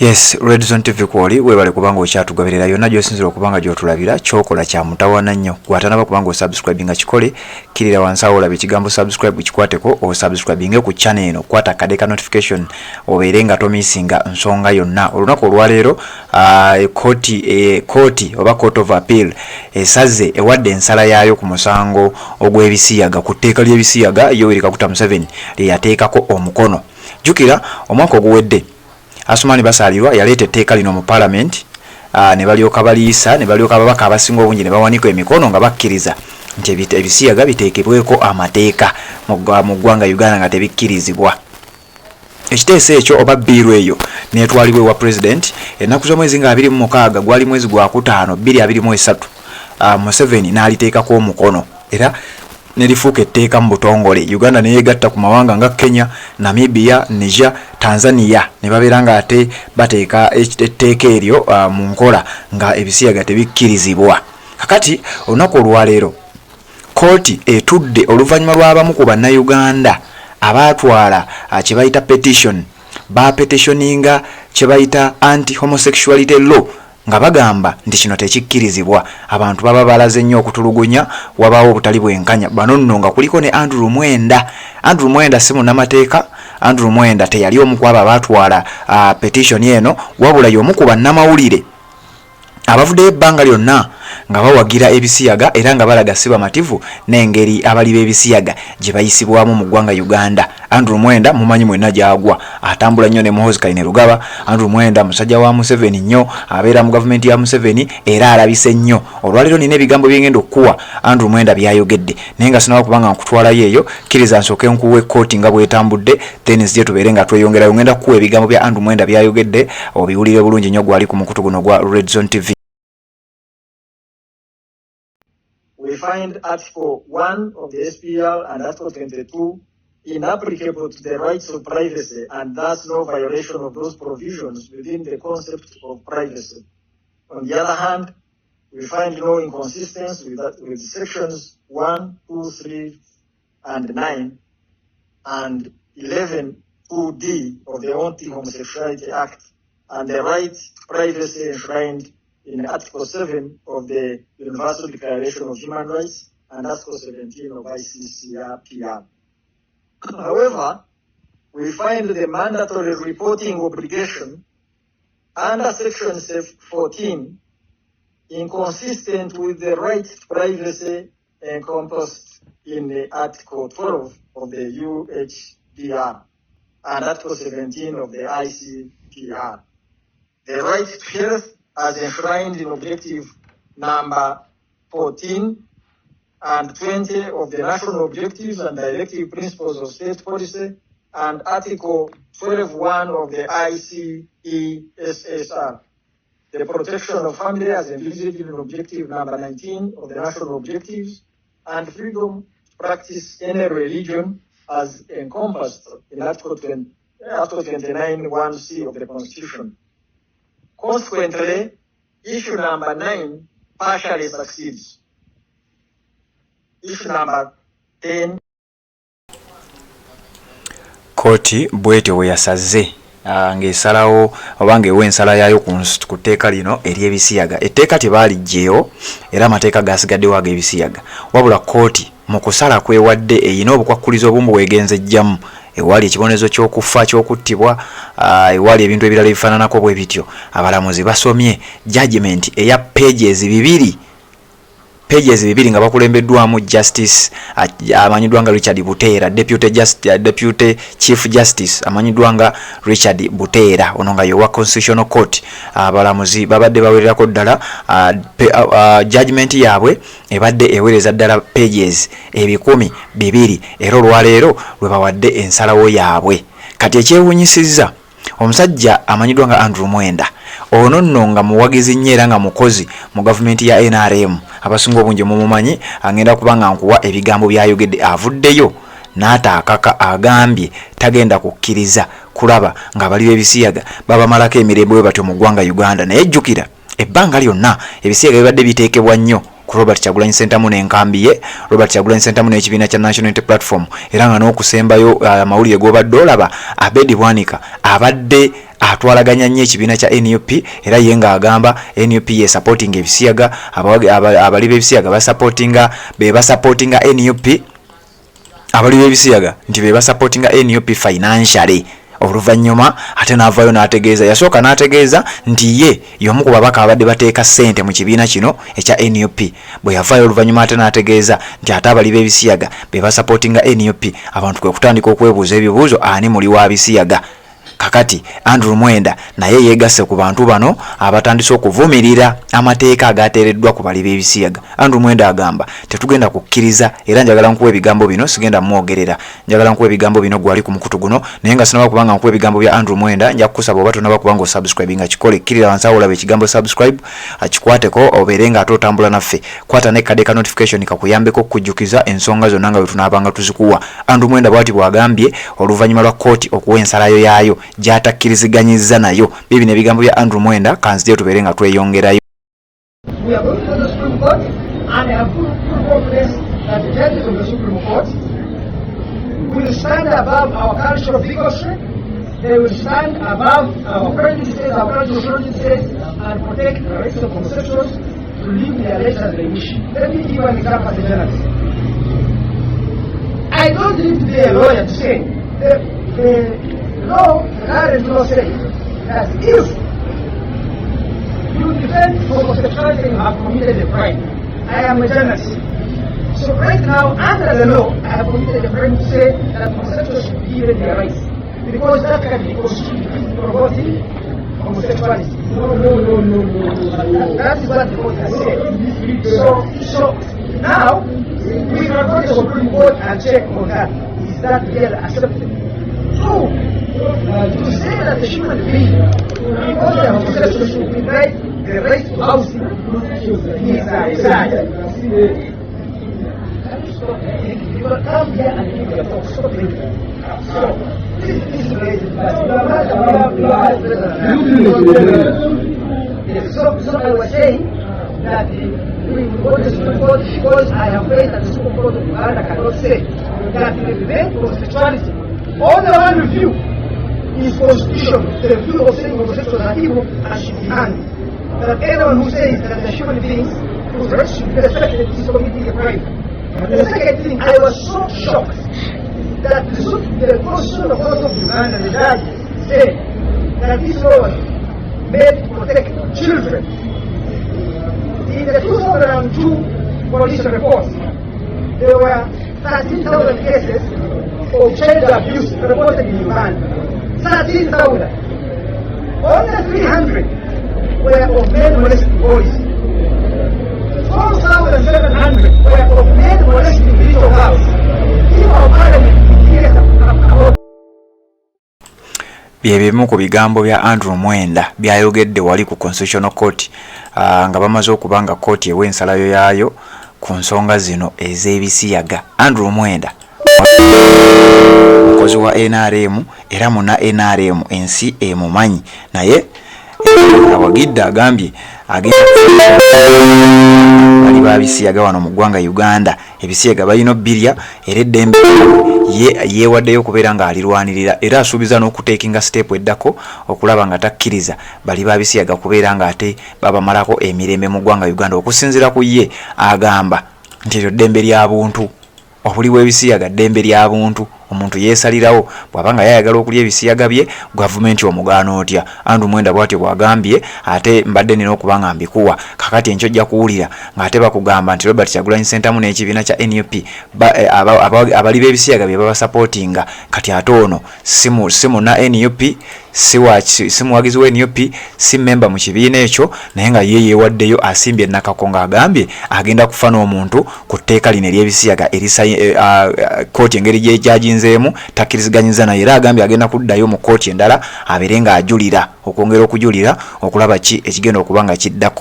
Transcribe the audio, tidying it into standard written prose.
Yes, Red Zone TV kwoli webale kubanga okyatugoberera yonna gy'osinzira okubanga gy'otulabira kyokola kya mutawaana nnyo gwatanaba kubanga osubscribinga kikole kirira wansi awo olaba ekigambo subscribe kikwateko osubscribinge ku channel eno kwata kadeka notification obeere nga tomisinga nsonga yonna. Olunaku olwaleero kooti oba court of appeal esaze ewadde ensala yaayo ku musango ogw'Ebisiyaga ku tteeka ly'Ebisiyaga Yoweri Kaguta Museveni lye yateekako omukono. Jjukira omwaka oguwedde Asumani basalirwa yaleeta etteeka lino mu parliament ne balyoka baliisa ne balyoka ababaka abasinga obungi ne bawanika emikono nga bakkiriza nti Ebisiyaga biteekebweko amateeka mu ggwanga Uganda nga tebikkirizibwa. Ekiteeso ekyo oba bbiiru eyo neetwalibwa ewa president ennaku z'omwezi nga 26 gwali mwezi gwa kutaano 2023 Museveni n'aliteekako omukono era nelifuuka etteeka mu butongole. Uganda neyegatta ku mawanga nga Kenya, Namibia, Niger, Tanzania ne babeera nga ate bateeka etteeka eryo mu nkola nga Ebisiyaga tebikkirizibwa. Kakati olunaku olwaleero kooti etudde oluvannyuma lw'abamu ku bannayuganda abaatwala kye bayita petition bapetitioninga kye bayita anti-homosexuality law nga bagamba nti kino tekikkirizibwa. Abantu baba balaze nnyo okutulugunya wabaawo obutali bwenkanya. Bano nno nga kuliko ne Andrew Mwenda si munnamateeka. Andrew Mwenda teyali omu ku abo abaatwala petition eno wabula y'omu ku bannamawulire abavuddeyo ebbanga lyonna nga bawagira Ebisiyaga era nga balaga si bamativu n'engeri abali b'Ebisiyaga gye bayisibwamu mu ggwanga Uganda. Andrew Mwenda mumanyi mwenna gy'agwa, atambula nnyo ne Muhoozi Kainerugaba. Andrew Mwenda musajja wa Museveni nnyo, abeera mu gavumenti ya Museveni era alabise nnyo. Olwaleero nina ebigambo byengenda okukuwa Andrew Mwenda byayogedde naye nga sinaba kubanga nkutwalayo eyo, kkiriza nsooke nkuwe kooti nga bwetambudde then nzije tubeere nga tweyongerayo. Ngenda kukuwa ebigambo bya Andrew Mwenda byayogedde obiwulire bulungi nnyo gwali ku mukutu guno gwa Red Zone TV. We find Article 1 of the SPL and Article 22 inapplicable to the rights of privacy and thus no violation of those provisions within the concept of privacy. On the other hand, we find no inconsistency with sections 1, 2, 3, and 9 and 11(2)(d) of the Anti-Homosexuality Act and the right to privacy enshrined in Article 7 of the Universal Declaration of Human Rights and Article 17 of ICCPR. However, we find the mandatory reporting obligation under Section 14 inconsistent with the right to privacy encompassed in Article 12 of the UHDR and Article 17 of the ICPR. The right to health as enshrined in Objective number 14 and 20 of the National Objectives and Directive Principles of State Policy and Article 12(1) of the ICESSR. The protection of family as envisaged in Objective number 19 of the National Objectives and freedom to practice any religion as encompassed in Article 29(1)(c) of the Constitution. Consequently, issue number 9 partially succeeds. Issue number 10. Kooti bwete we yasaze ng'esalawo oba ng'ewa ensala yaayo ku tteeka lino ery'Ebisiyaga. Etteeka tebaaliggyeyo era amateeka gaasigaddewo ag'Ebisiyaga wabula kooti mu kusala kwewadde eyina obukwakkulizo obumu bwegenzejjamu ewali ekibonezo ky'okufa ky'okuttibwa ewali ebintu ebirala ebifaananako bwe bityo. Abalamuzi basomye judgment eya pages bibiri nga bakulembeddwamu Justice amanyiddwa nga Richard Buteera, Deputy Chief Justice amanyiddwa nga Richard Buteera ono nga yowa Constitutional Court. Abalamuzi babadde bawererako ddala judgment yaabwe ebadde ewereza ddala pages 200 era olwaleero lwe bawadde ensalawo yaabwe. Kati ekyewuunyisizza omusajja amanyiddwa nga Andrew Mwenda ono nno nga muwagizi nnyo era nga mukozi mu gavumenti ya NRM abasinga obungi mumumanyi agenda kubanga nkuwa ebigambo byayogedde. Avuddeyo n'ataakaka agambye tagenda kukkiriza kulaba nga bali b'Ebisiyaga babamalako emirembe bwe batyo mu ggwanga Uganda. Naye jjukira ebbanga lyonna Ebisiyaga bibadde biteekebwa nnyo ku Robert Kyagulanyi Ssentamu n'enkambi ye, Robert Kyagulanyi Ssentamu n'ekibiina kya National Unity Platform, era nga n'okusembayo amawulire g'obadde olaba Abedi Bwanika abadde atwalaganya nnyo ekibiina kya NUP era ye ng'agamba NUP ye supporting Ebisiyaga, abali b'Ebisiyaga basupportinga NUP, abali b'Ebisiyaga nti be basupportinga NUP financially. Oluvannyuma ate n'avaayo n'ategeeza, yasooka n'ategeeza nti ye y'omu ku babaka abadde bateeka ssente mu kibiina kino ekya NUP. Bwe yavaayo oluvannyuma ate n'ategeeza nti ate abali b'Ebisiyaga be basupportinga NUP, abantu kwe kutandika okwebuuza ebibuuzo, ani muli wa Bisiyaga? Kakati Andrew Mwenda naye yeegasse ku bantu bano abatandise okuvumirira amateeka agateereddwa ku bali b'Ebisiyaga. Andrew Mwenda agamba tetugenda kukkiriza, era njagala nkuwa ebigambo bino, sigenda mwogerera, njagala nkuwa ebigambo bino gwali ku mukutu guno, naye nga sinaba kubanga nkuwa ebigambo bya Andrew Mwenda, nja kukusaba oba tonaba kubanga osubscribe nga kikole, kkirira wansi awo olaba ekigambo subscribe akikwateko obeere nga ate otambula naffe, kwata n'ekkade ka notification kakuyambeko okujjukiza ensonga zonna nga bwe tunaabanga tuzikuwa. Andrew Mwenda bw'ati bw'agambye oluvannyuma lwa kkooti okuwa ensalayo yaayo gy'atakkiriziganyizza nayo. Bibino ebigambo bya Andrew Mwenda, kanzije tubeere nga tweyongerayo. We are going to the Supreme Court, and I have full confidence that the judges of the Supreme Court will stand above our culture of bigotry. They will stand above our prejudices, our cultural prejudices, and protect the rights of homosexuals to live their lives as they wish. Let me give you an example as a journalist. I don't need to be a lawyer to say the current law says that if you defend homosexuality and have committed a crime, I am a journalist. So right now, under the law, I have committed a crime to say that homosexuals should be given their rights. Because that can be constituted promoting homosexuality. No. That is what the court has said. So now, we are going to the Supreme Court and check on that. Is that really accepted? So, to say that the human being, because they are homosexual, should be right, the right to housing is a desire. You will come here and give your talk. Stop it. So, this is very So I was saying that we will go to the Supreme Court because I have faith that the Supreme Court of Uganda cannot say that the debate of homosexuality, all the one review is constitutional. The view of saying homosexuals are evil and should be banned. That anyone who says that the human beings whose rights should be respected is committing a crime. The second thing, I was so shocked that the Constitutional Court of Uganda, the judge, said that this law was made to protect children. In the 2002 police reports, there were 13,000 cases of child abuse reported in Uganda. 13,000. Only 300 were of men molesting boys. 4,700 were of men molesting little girls. Byebimu ku bigambo bya Andrew Mwenda byayogedde wali ku Constitutional Court nga bamaze okubanga kooti ewa ensalayo yaayo ku nsonga zino ez'Ebisiyaga. Andrew Mwenda mukozi wa NRM era muna NRM ensi emumanyi, naye Awagidde agambye agenda bali ba Bisiyaga wano mu ggwanga Uganda. Ebisiyaga balina birya era eddembe yeewaddeyo okubeera nga alirwanirira, era asuubiza n'okuteekinga step eddako okulaba nga takkiriza bali ba Bisiyaga kubeera nga ate babamalako emirembe mu ggwanga Uganda. Okusinziira ku ye agamba nti eryo ddembe lya buntu, obuli bw'Ebisiyaga ddembe lya buntu. Omuntu yeesalirawo bw'abanga yayagala okulya Ebisiyaga bye, gavumenti omugaana otya. Andrew Mwenda bw'atyo bw'agambye, ate mbadde nina okuba nga mbikuwa kakati enkyo ojja kuwulira ng'ate bakugamba nti Robert Kyagulanyi Ssentamu n'ekibiina kya NUP abali b'Ebisiyaga bye babasapootinga. Kati ate ono si muna NUP, si muwagizi wa NUP, si memba mu kibiina ekyo, naye nga ye yeewaddeyo asimbye Nakako ng'agambye agenda kufa n'omuntu ku tteeka lino ery'Ebisiyaga kooti engeri gy'ejaginzeemu takkiriziganyiza naye, era agambye agenda kuddayo mu kooti endala abeere ng'ajulira, okwongera okujulira okulaba ki ekigenda okuba nga kiddako.